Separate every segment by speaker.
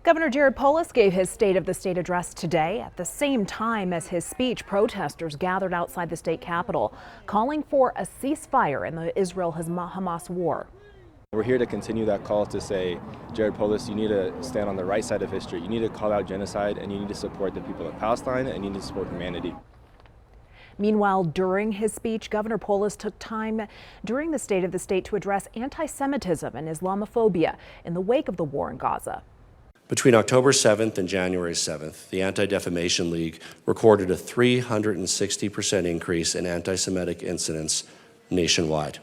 Speaker 1: Governor Jared Polis gave his State of the State address today. At the same time as his speech, protesters gathered outside the state capitol, calling for a ceasefire in the Israel-Hamas war.
Speaker 2: We're here to continue that call to say, Jared Polis, you need to stand on the right side of history. You need to call out genocide, and you need to support the people of Palestine, and you need to support humanity.
Speaker 1: Meanwhile, during his speech, Governor Polis took time during the State of the State to address anti-Semitism and Islamophobia in the wake of the war in Gaza.
Speaker 3: Between October 7th and January 7th, the Anti-Defamation League recorded a 360% increase in anti-Semitic incidents nationwide.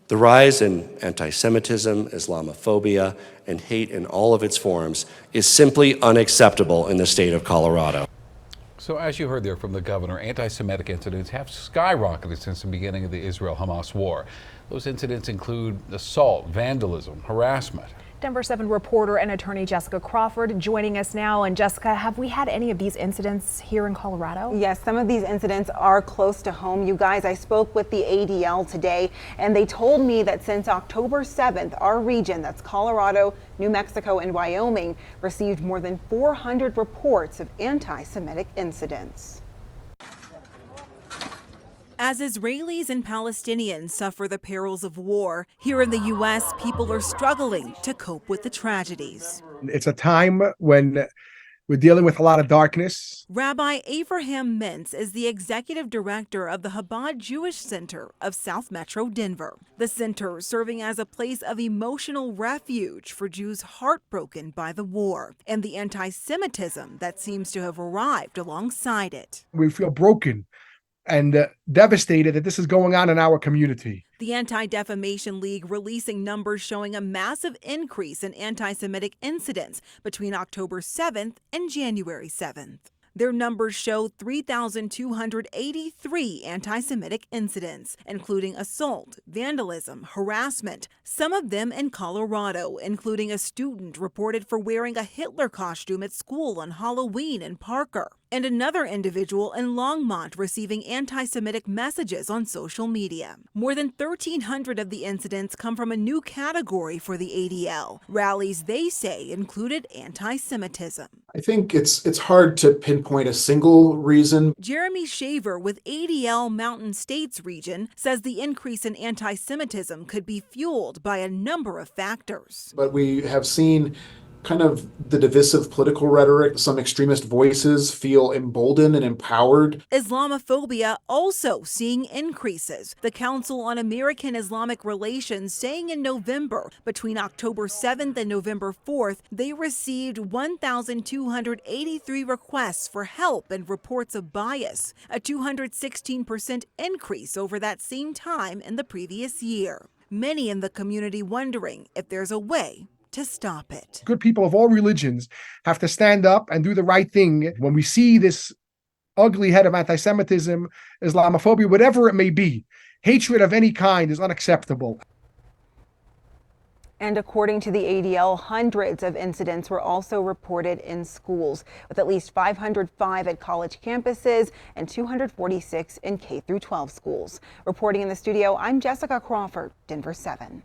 Speaker 3: The rise in anti-Semitism, Islamophobia, and hate in all of its forms is simply unacceptable in the state of Colorado.
Speaker 4: So as you heard there from the governor, anti-Semitic incidents have skyrocketed since the beginning of the Israel-Hamas war. Those incidents include assault, vandalism, harassment.
Speaker 1: Denver 7 reporter and attorney Jessica Crawford joining us now. And Jessica, have we had any of these incidents here in Colorado?
Speaker 5: Yes, some of these incidents are close to home. You guys, I spoke with the ADL today, and they told me that since October 7th, our region, that's Colorado, New Mexico, and Wyoming, received more than 400 reports of anti-Semitic incidents.
Speaker 6: As Israelis and Palestinians suffer the perils of war, here in the U.S., people are struggling to cope with the tragedies.
Speaker 7: It's a time when we're dealing with a lot of darkness.
Speaker 6: Rabbi Avraham Mintz is the executive director of the Chabad Jewish Center of South Metro Denver. The center serving as a place of emotional refuge for Jews heartbroken by the war and the anti-Semitism that seems to have arrived alongside it.
Speaker 7: We feel broken and devastated that this is going on in our community.
Speaker 6: The Anti-Defamation League releasing numbers showing a massive increase in anti-Semitic incidents between October 7th and January 7th. Their numbers show 3,283 anti-Semitic incidents, including assault, vandalism, harassment, some of them in Colorado, including a student reported for wearing a Hitler costume at school on Halloween in Parker, and another individual in Longmont receiving anti-Semitic messages on social media. More than 1,300 of the incidents come from a new category for the ADL. Rallies, they say, included anti-Semitism.
Speaker 8: I think it's hard to pinpoint a single reason.
Speaker 6: Jeremy Shaver with ADL Mountain States region says the increase in anti-Semitism could be fueled by a number of factors.
Speaker 8: But we have seen kind of the divisive political rhetoric. Some extremist voices feel emboldened and empowered.
Speaker 6: Islamophobia also seeing increases. The Council on American Islamic Relations saying in November, between October 7th and November 4th, they received 1,283 requests for help and reports of bias, a 216% increase over that same time in the previous year. Many in the community wondering if there's a way to stop it.
Speaker 7: Good people of all religions have to stand up and do the right thing. When we see this ugly head of anti-Semitism, Islamophobia, whatever it may be, hatred of any kind is unacceptable.
Speaker 5: And according to the ADL, hundreds of incidents were also reported in schools, with at least 505 at college campuses and 246 in K-12 schools. Reporting in the studio, I'm Jessica Crawford, Denver 7.